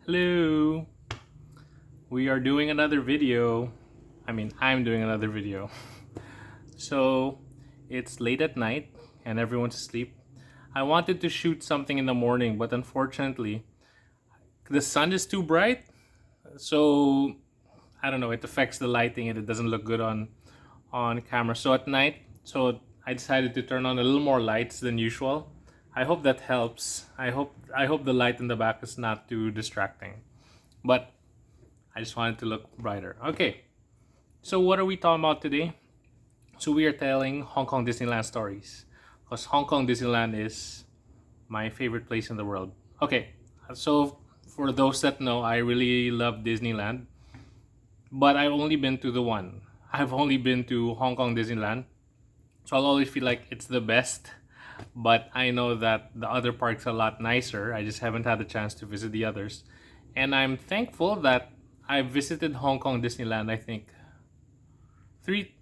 Hello! We are doing another video. I'm doing another video. So, it's late at night and everyone's asleep. I wanted to shoot something in the morning, but unfortunately, the sun is too bright. So, I don't know, it affects the lighting and it doesn't look good on camera. So, at night, I decided to turn on a little more lights than usual. I hope that helps. I hope the light in the back is not too distracting. But I just wanted to look brighter. Okay, so what are we talking about today? So we are telling Hong Kong Disneyland stories. Because Hong Kong Disneyland is my favorite place in the world. Okay, so for those that know, I really love Disneyland. But I've only been to the one. I've only been to Hong Kong Disneyland. So I'll always feel like it's the best. But I know that the other parks are a lot nicer. I just haven't had the chance to visit the others. And I'm thankful that I visited Hong Kong Disneyland, I think,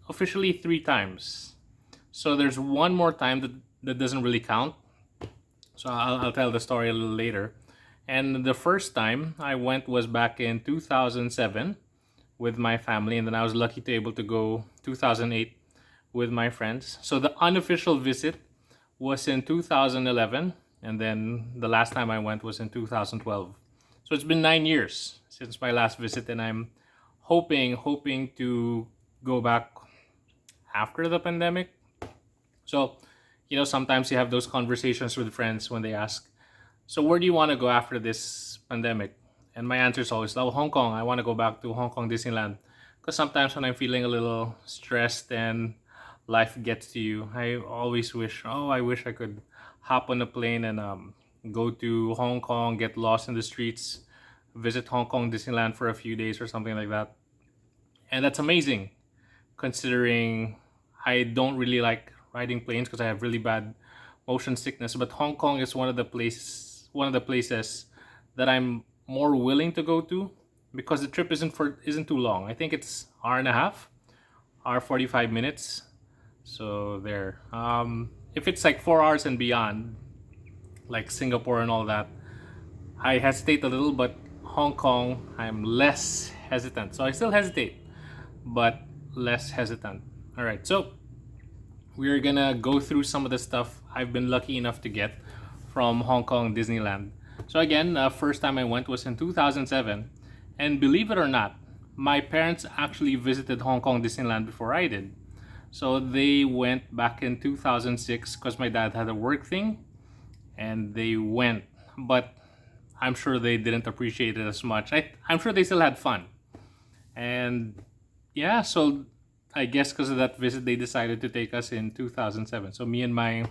officially three times. So there's one more time that doesn't really count. So I'll tell the story a little later. And the first time I went was back in 2007 with my family, and then I was lucky to able to go 2008 with my friends. So the unofficial visit was in 2011, and then the last time I went was in 2012. So it's been 9 years since my last visit, and I'm hoping to go back after the pandemic. So, sometimes you have those conversations with friends when they ask, "So where do you want to go after this pandemic?" And my answer is always, "Oh, Hong Kong. I want to go back to Hong Kong Disneyland." Because sometimes when I'm feeling a little stressed and life gets to you, I always wish, oh, I wish I could hop on a plane and go to Hong Kong, get lost in the streets, visit Hong Kong Disneyland for a few days or something like that. And that's amazing considering I don't really like riding planes because I have really bad motion sickness. But Hong Kong is one of the places that I'm more willing to go to because the trip isn't too long. I think it's hour and a half, hour 45 minutes. So there. If it's like 4 hours and beyond, like Singapore and all that, I hesitate a little. But Hong Kong, I'm less hesitant. So I still hesitate, but less hesitant. All right. So we're gonna go through some of the stuff I've been lucky enough to get from Hong Kong Disneyland. So again, first time I went was in 2007, and believe it or not, my parents actually visited Hong Kong Disneyland before I did. So they went back in 2006 because my dad had a work thing, and they went. But I'm sure they didn't appreciate it as much. I'm sure they still had fun. And yeah, so I guess because of that visit, they decided to take us in 2007. So me and my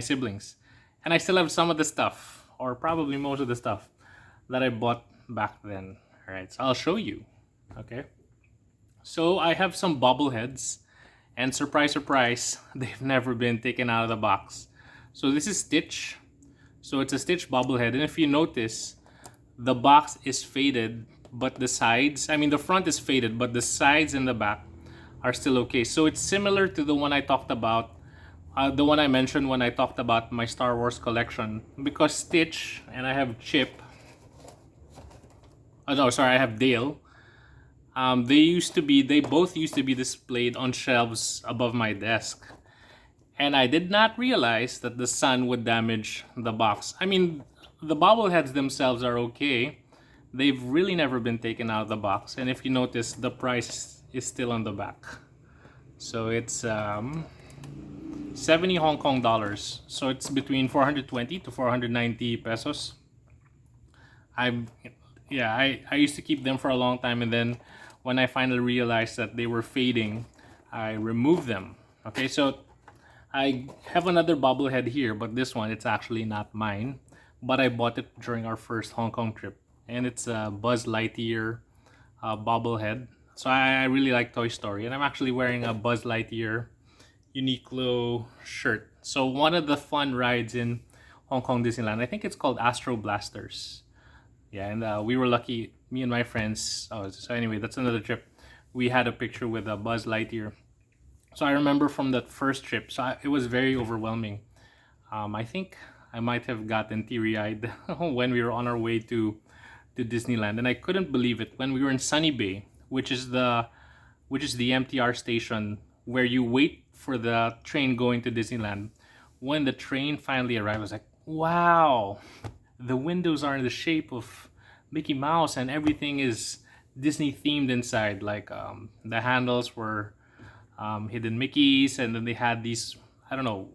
siblings, and I still have some of the stuff, or probably most of the stuff that I bought back then. All right, so I'll show you. Okay, so I have some bobbleheads, and surprise, surprise, they've never been taken out of the box. So this is Stitch. So it's a Stitch bobblehead, and if you notice, the box is faded, but the sides, the front is faded, but the sides and the back are still okay. So it's similar to the one I talked about, the one I mentioned when I talked about my Star Wars collection. Because Stitch and I have Chip, oh no, sorry, I have Dale. They both used to be displayed on shelves above my desk. And I did not realize that the sun would damage the box. The bobbleheads themselves are okay. They've really never been taken out of the box. And if you notice, the price is still on the back. So it's 70 Hong Kong dollars. So it's between 420 to 490 pesos. I yeah, I used to keep them for a long time, and then when I finally realized that they were fading, I removed them. Okay, so I have another bobblehead here, but this one, it's actually not mine. But I bought it during our first Hong Kong trip. And it's a Buzz Lightyear bobblehead. So I really like Toy Story. And I'm actually wearing a Buzz Lightyear Uniqlo shirt. So one of the fun rides in Hong Kong Disneyland, I think it's called Astro Blasters. Yeah, and we were lucky, me and my friends. Oh, so anyway, that's another trip. We had a picture with a Buzz Lightyear. So I remember from that first trip, it was very overwhelming. I think I might have gotten teary-eyed when we were on our way to to Disneyland, and I couldn't believe it when we were in Sunny Bay, which is the MTR station where you wait for the train going to Disneyland. When the train finally arrived, I was like, wow, the windows are in the shape of Mickey Mouse and everything is Disney themed inside. Like the handles were hidden Mickeys, and then they had these, I don't know,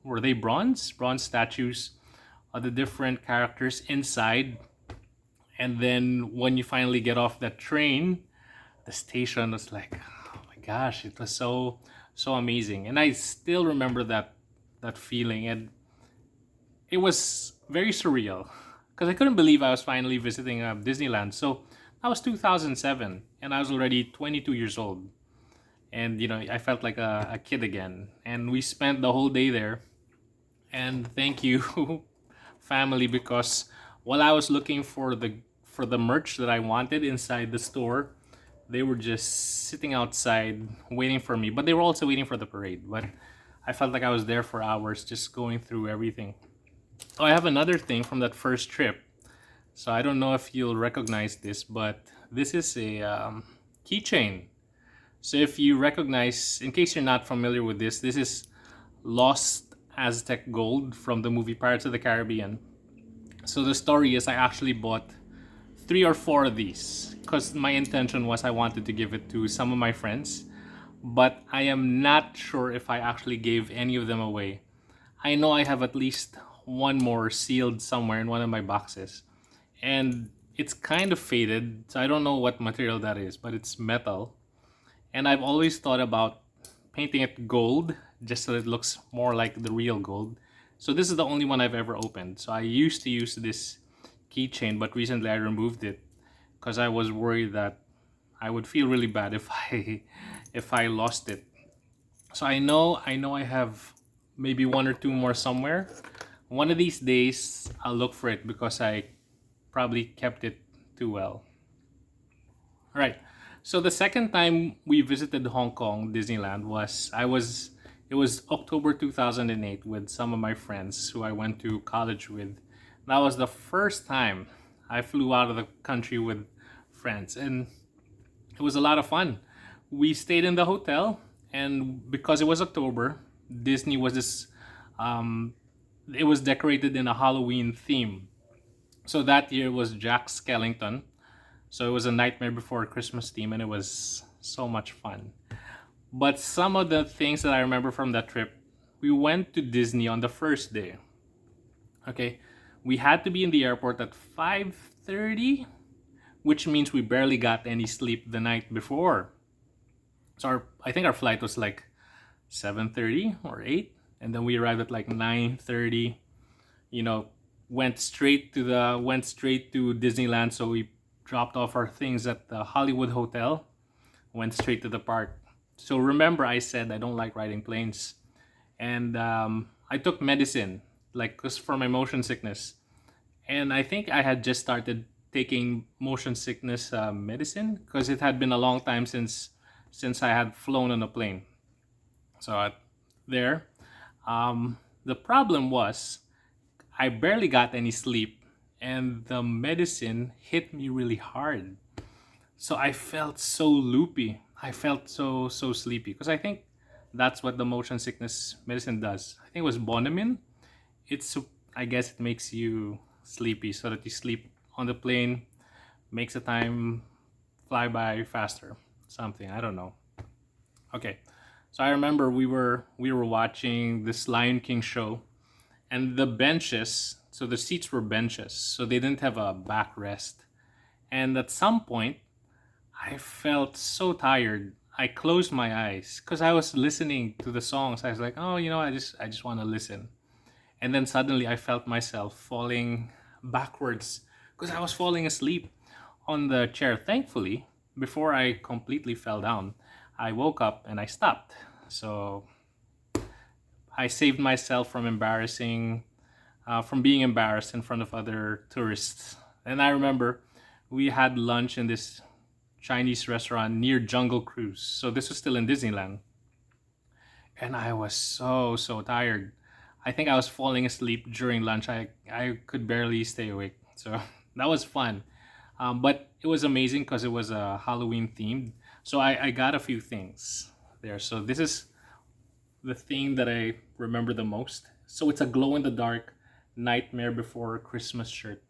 were they bronze statues of the different characters inside. And then when you finally get off that train, the station was like, oh my gosh, it was so amazing. And I still remember that feeling, and it was very surreal because I couldn't believe I was finally visiting Disneyland. So that was 2007, and I was already 22 years old, and I felt like a kid again. And we spent the whole day there. And thank you, family, because while I was looking for the merch that I wanted inside the store, they were just sitting outside waiting for me. But they were also waiting for the parade. But I felt like I was there for hours just going through everything. Oh, I have another thing from that first trip. So I don't know if you'll recognize this, but this is a keychain. So if you recognize, in case you're not familiar with this is lost Aztec gold from the movie Pirates of the Caribbean. So the story is I actually bought 3 or 4 of these because my intention was I wanted to give it to some of my friends, but I am not sure if I actually gave any of them away. I know I have at least one more sealed somewhere in one of my boxes, and it's kind of faded, so I don't know what material that is, but it's metal. And I've always thought about painting it gold just so it looks more like the real gold. So this is the only one I've ever opened. So I used to use this keychain, but recently I removed it because I was worried that I would feel really bad if I if I lost it. So I know I have maybe 1 or 2 more somewhere. One of these days I'll look for it because I probably kept it too well. All right. So the second time we visited Hong Kong Disneyland it was October 2008 with some of my friends who I went to college with. That was the first time I flew out of the country with friends, and it was a lot of fun. We stayed in the hotel, and because it was October, Disney was this um it was decorated in a Halloween theme. So that year was Jack Skellington. So it was a Nightmare Before Christmas theme, and it was so much fun. But some of the things that I remember from that trip, we went to Disney on the first day. Okay, we had to be in the airport at 5:30, which means we barely got any sleep the night before. So I think our flight was like 7:30 or 8, and then we arrived at like 9:30. You know, went straight to Disneyland. So we dropped off our things at the Hollywood Hotel, went straight to the park. So remember, I said I don't like riding planes, and I took medicine, like, 'cause for my motion sickness. And I think I had just started taking motion sickness medicine because it had been a long time since I had flown on a plane. So there, the problem was I barely got any sleep, and the medicine hit me really hard. So I felt so loopy. I felt so sleepy because I think that's what the motion sickness medicine does. I think it was Bonamine. It's I guess it makes you sleepy so that you sleep on the plane, makes the time fly by faster. Something, I don't know. Okay. So I remember we were watching this Lion King show, and the benches, so the seats were benches, so they didn't have a backrest. And at some point I felt so tired. I closed my eyes because I was listening to the songs. I was like, oh, I just want to listen. And then suddenly I felt myself falling backwards because I was falling asleep on the chair. Thankfully, before I completely fell down, I woke up and I stopped. So I saved myself from being embarrassed in front of other tourists. And I remember we had lunch in this Chinese restaurant near Jungle Cruise. So this was still in Disneyland. And I was so tired. I think I was falling asleep during lunch. I could barely stay awake. So that was fun. But it was amazing because it was Halloween themed. So I got a few things there. So this is the thing that I remember the most. So it's a glow in the dark Nightmare Before Christmas shirt.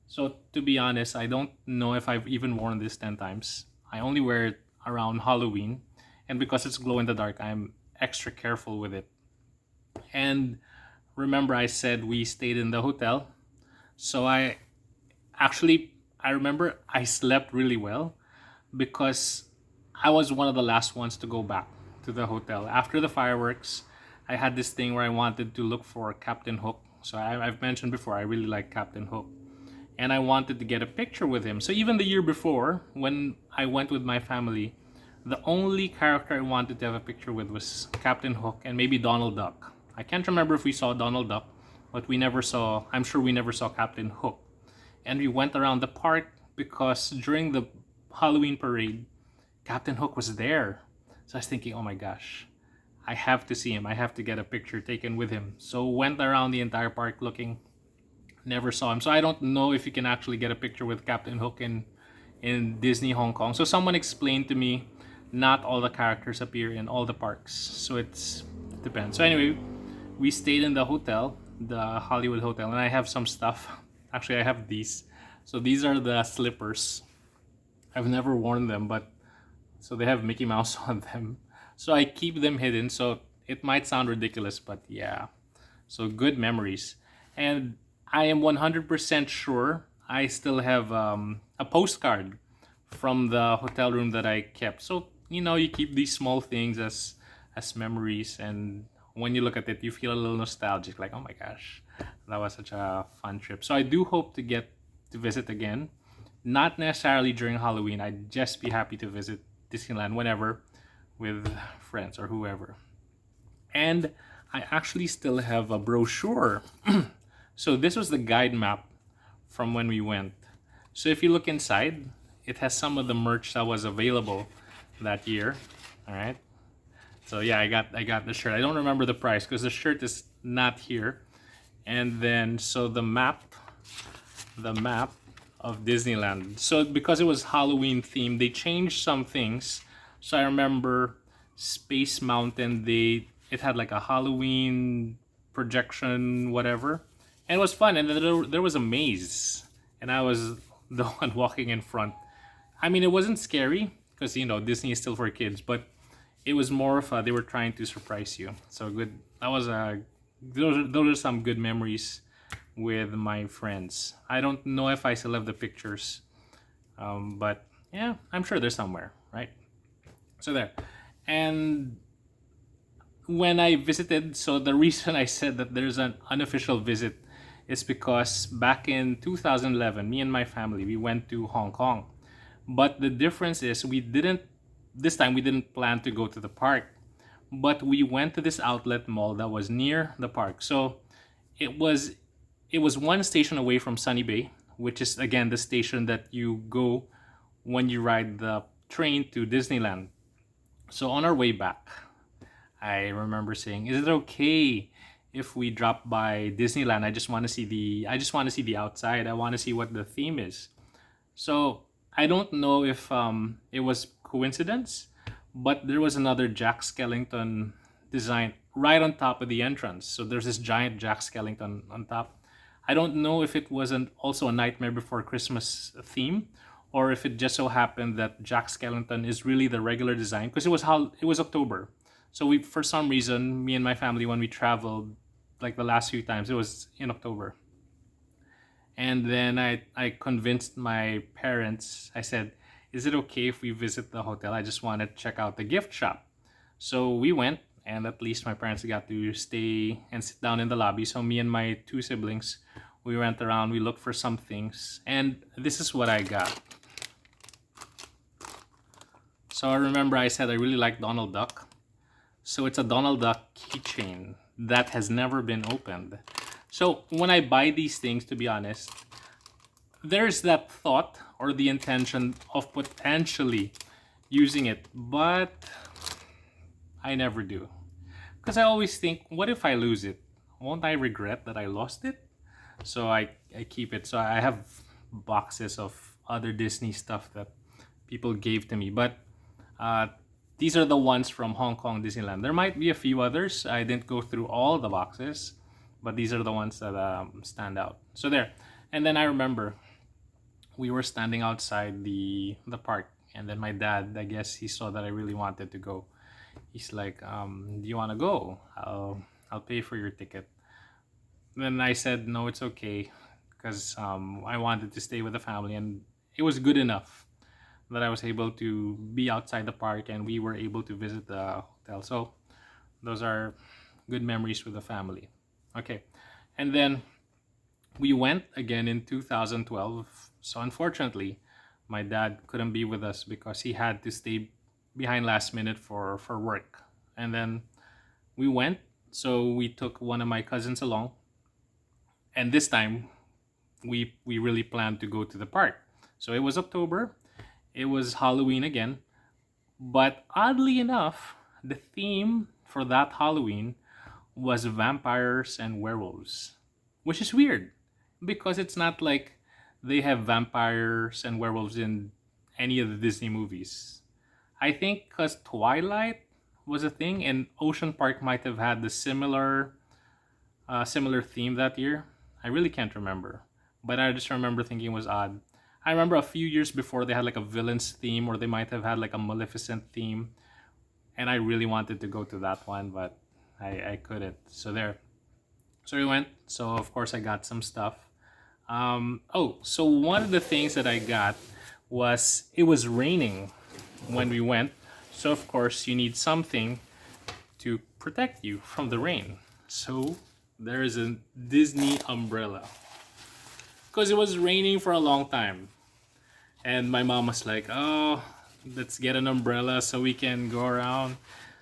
So to be honest, I don't know if I've even worn this 10 times. I only wear it around Halloween. And because it's glow in the dark, I'm extra careful with it. And remember, I said we stayed in the hotel. So I remember I slept really well because I was one of the last ones to go back to the hotel. After the fireworks, I had this thing where I wanted to look for Captain Hook. So I've mentioned before, I really like Captain Hook. And I wanted to get a picture with him. So even the year before, when I went with my family, the only character I wanted to have a picture with was Captain Hook and maybe Donald Duck. I can't remember if we saw Donald Duck, but I'm sure we never saw Captain Hook. And we went around the park because during the Halloween parade, Captain Hook was there. So I was thinking, oh my gosh, I have to see him. I have to get a picture taken with him. So went around the entire park looking, never saw him. So I don't know if you can actually get a picture with Captain Hook in Disney Hong Kong. So someone explained to me not all the characters appear in all the parks. So it depends. So anyway, we stayed in the hotel, the Hollywood Hotel, and I have some stuff. Actually, I have these. So these are the slippers. I've never worn them, but so they have Mickey Mouse on them. So I keep them hidden. So it might sound ridiculous, but yeah. So good memories. And I am 100% sure I still have a postcard from the hotel room that I kept. So, you keep these small things as memories, and when you look at it, you feel a little nostalgic, like, oh my gosh, that was such a fun trip. So I do hope to get to visit again. Not necessarily during Halloween. I'd just be happy to visit Disneyland whenever with friends or whoever. And I actually still have a brochure. So this was the guide map from when we went. So if you look inside, it has some of the merch that was available that year. All right. So yeah, I got the shirt. I don't remember the price because the shirt is not here. And then so the map of Disneyland. So because it was Halloween themed, they changed some things. So I remember Space Mountain, it had like a Halloween projection, whatever. And it was fun. And then there was a maze. And I was the one walking in front. I mean, it wasn't scary because, Disney is still for kids. But it was more of they were trying to surprise you. So good. That was those are some good memories with my friends. I don't know if I still have the pictures. But yeah, I'm sure they're somewhere, right? So there. And when I visited, so the reason I said that there's an unofficial visit is because back in 2011, me and my family, we went to Hong Kong. But the difference is this time we didn't plan to go to the park, but we went to this outlet mall that was near the park. So it was one station away from Sunny Bay, which is again the station that you go when you ride the train to Disneyland. So on our way back, I remember saying, "Is it okay if we drop by Disneyland? I just want to see the outside. I want to see what the theme is." So I don't know if it was coincidence, but there was another Jack Skellington design right on top of the entrance. So there's this giant Jack Skellington on top. I don't know if it wasn't also a Nightmare Before Christmas theme, or if it just so happened that Jack Skellington is really the regular design because it was October. So for some reason, me and my family, when we traveled, like the last few times, it was in October. And then I convinced my parents. I said, "Is it okay if we visit the hotel? I just want to check out the gift shop." So we went, and at least my parents got to stay and sit down in the lobby. So me and my two siblings, we went around, we looked for some things, and this is what I got. So I remember I said I really like Donald Duck. So it's a Donald Duck keychain that has never been opened. So when I buy these things, to be honest, there's that thought or the intention of potentially using it, but I never do. Because I always think, what if I lose it? Won't I regret that I lost it? So I keep it. So I have boxes of other Disney stuff that people gave to me. But uh, these are the ones from Hong Kong Disneyland. There might be a few others. I didn't go through all the boxes, but these are the ones that stand out. So there. And then I remember we were standing outside the park, and then my dad, I guess he saw that I really wanted to go. He's like, "Do you want to go? I'll pay for your ticket." Then I said, "No, it's okay," because I wanted to stay with the family, and it was good enough that I was able to be outside the park and we were able to visit the hotel. So those are good memories with the family. Okay, and then we went again in 2012. So unfortunately, my dad couldn't be with us because he had to stay behind last minute for work. And then we went. So we took one of my cousins along, and this time we really planned to go to the park. So it was October. It was Halloween again, but oddly enough, the theme for that Halloween was vampires and werewolves, which is weird because it's not like they have vampires and werewolves in any of the Disney movies. I think because Twilight was a thing, and Ocean Park might have had the similar theme that year. I really can't remember, but I just remember thinking it was odd. I remember a few years before they had like a villains theme, or they might have had like a Maleficent theme, and I really wanted to go to that one, but I couldn't. So there. So we went. So of course I got some stuff. So one of the things that I got was it was raining when we went. So of course you need something to protect you from the rain. So there is a Disney umbrella because it was raining for a long time. And my mom was like, "Oh, let's get an umbrella so we can go around."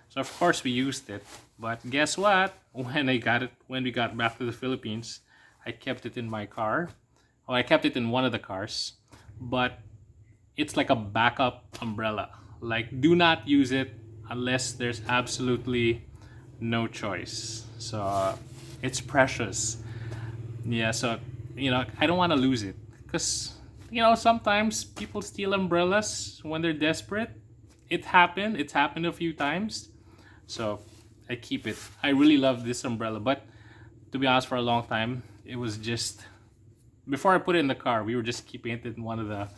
So of course we used it. But guess what? When we got back to the Philippines, I kept it in my car. Oh, I kept it in one of the cars. But it's like a backup umbrella. Like, do not use it unless there's absolutely no choice. So it's precious. Yeah, so I don't want to lose it because sometimes people steal umbrellas when they're desperate. It's happened a few times. So I keep it. I really love this umbrella, but to be honest, for a long time it was just before I put it in the car, we were just keeping it in one of the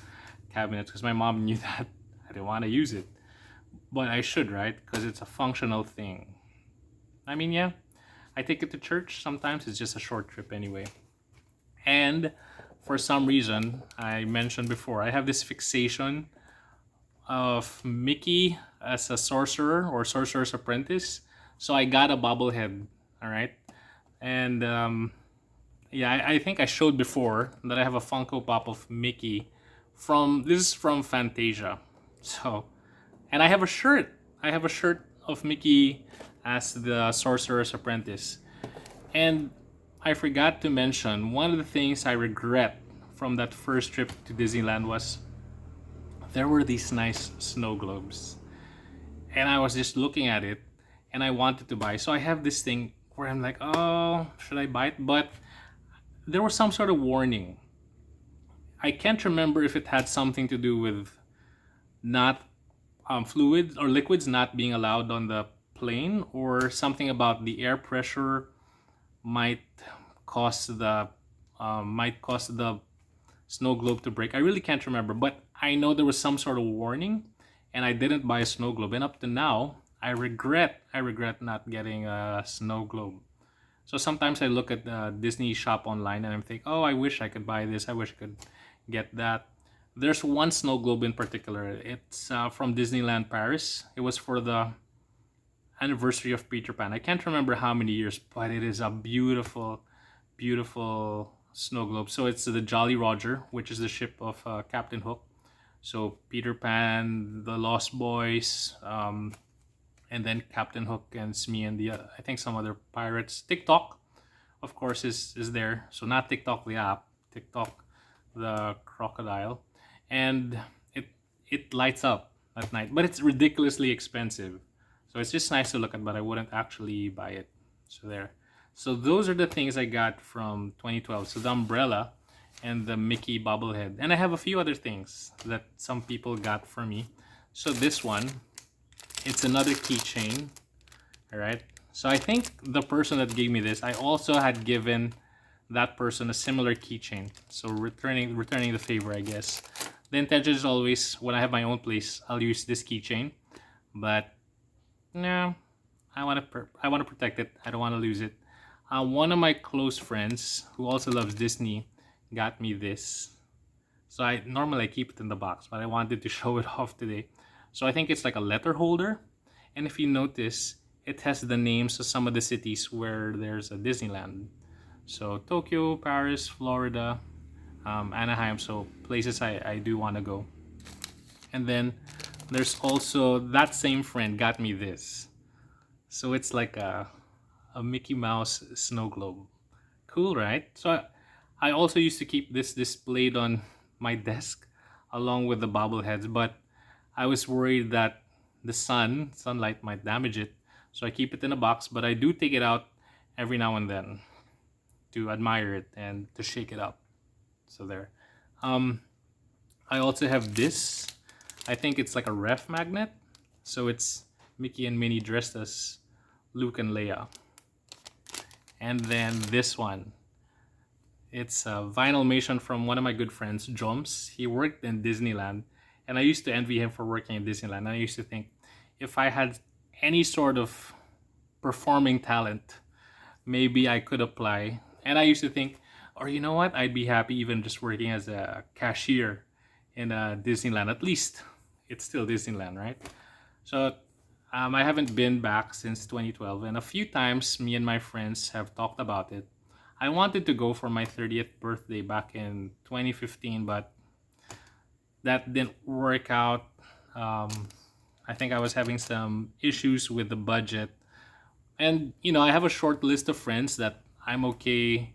cabinets because my mom knew that I didn't want to use it, but I should, right? Because it's a functional thing. I mean, yeah, I take it to church sometimes. It's just a short trip anyway. And for some reason, I mentioned before, I have this fixation of Mickey as a sorcerer or sorcerer's apprentice. So I got a bobblehead, all right? And yeah, I think I showed before that I have a Funko Pop of Mickey this is from Fantasia. So, and I have a shirt. I have a shirt of Mickey as the sorcerer's apprentice. And I forgot to mention one of the things I regret from that first trip to Disneyland was there were these nice snow globes. And I was just looking at it and I wanted to buy. So I have this thing where I'm like, "Oh, should I buy it?" But there was some sort of warning. I can't remember if it had something to do with not fluids or liquids not being allowed on the plane, or something about the air pressure might cause the snow globe to break. I really can't remember, but I know there was some sort of warning, and I didn't buy a snow globe. And up to now, I regret not getting a snow globe. So sometimes I look at the Disney shop online and I'm thinking, "Oh, I wish I could buy this. I wish I could get that." There's one snow globe in particular. It's from Disneyland Paris. It was for the anniversary of Peter Pan. I can't remember how many years, but it is a beautiful, beautiful snow globe. So it's the Jolly Roger, which is the ship of Captain Hook. So Peter Pan, the Lost Boys, and then Captain Hook and Smee and I think some other pirates. TikTok, of course, is there. So not TikTok the app, TikTok the crocodile, and it lights up at night, but it's ridiculously expensive. So it's just nice to look at, but I wouldn't actually buy it. So there. So those are the things I got from 2012. So the umbrella, and the Mickey bobblehead. And I have a few other things that some people got for me. So this one, it's another keychain. All right. So I think the person that gave me this, I also had given that person a similar keychain. So returning the favor, I guess. The intention is always when I have my own place, I'll use this keychain. But no, I want to protect it. I don't want to lose it. One of my close friends who also loves Disney got me this. So I normally keep it in the box, but I wanted to show it off today. So I think it's like a letter holder. And if you notice, it has the names of some of the cities where there's a Disneyland. So Tokyo, Paris, Florida, Anaheim. So places I do want to go. And then there's also that same friend got me this. So it's like a Mickey Mouse snow globe. Cool, right? So I also used to keep this displayed on my desk along with the bobbleheads, but I was worried that the sunlight might damage it. So I keep it in a box, but I do take it out every now and then to admire it and to shake it up. So there. Um, I also have this. I think it's like a ref magnet. So it's Mickey and Minnie dressed as Luke and Leia. And then this one. It's a vinylmation from one of my good friends, Joms. He worked in Disneyland, and I used to envy him for working in Disneyland. And I used to think if I had any sort of performing talent, maybe I could apply. And I used to think, or you know what, I'd be happy even just working as a cashier in Disneyland. At least it's still Disneyland, right? So I haven't been back since 2012, and a few times me and my friends have talked about it. I wanted to go for my 30th birthday back in 2015, but that didn't work out. I think I was having some issues with the budget. And, I have a short list of friends that I'm okay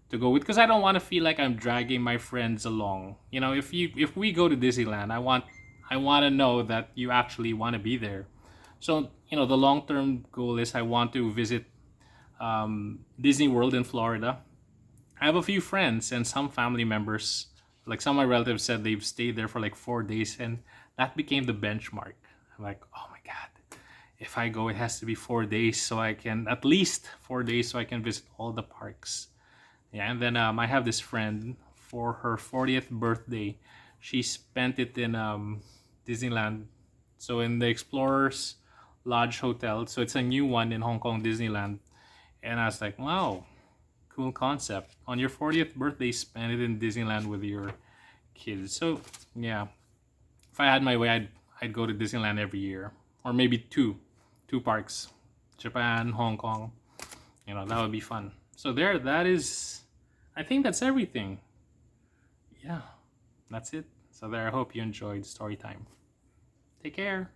to go with because I don't want to feel like I'm dragging my friends along. If we go to Disneyland, I want to know that you actually want to be there. So, the long-term goal is I want to visit Disney World in Florida. I have a few friends and some family members, like some of my relatives said they've stayed there for like 4 days, and that became the benchmark. I'm like, oh my God, if I go, it has to be 4 days so I can, at least 4 days so I can visit all the parks. Yeah, and then I have this friend for her 40th birthday. She spent it in Disneyland. So in the Explorers Lodge Hotel. So it's a new one in Hong Kong Disneyland. And I was like, wow, cool concept. On your 40th birthday, spend it in Disneyland with your kids. So yeah, if I had my way, I'd go to Disneyland every year, or maybe two parks, Japan, Hong Kong. That would be fun. So there, that is, I think that's everything. Yeah, that's it. So there, I hope you enjoyed story time. Take care.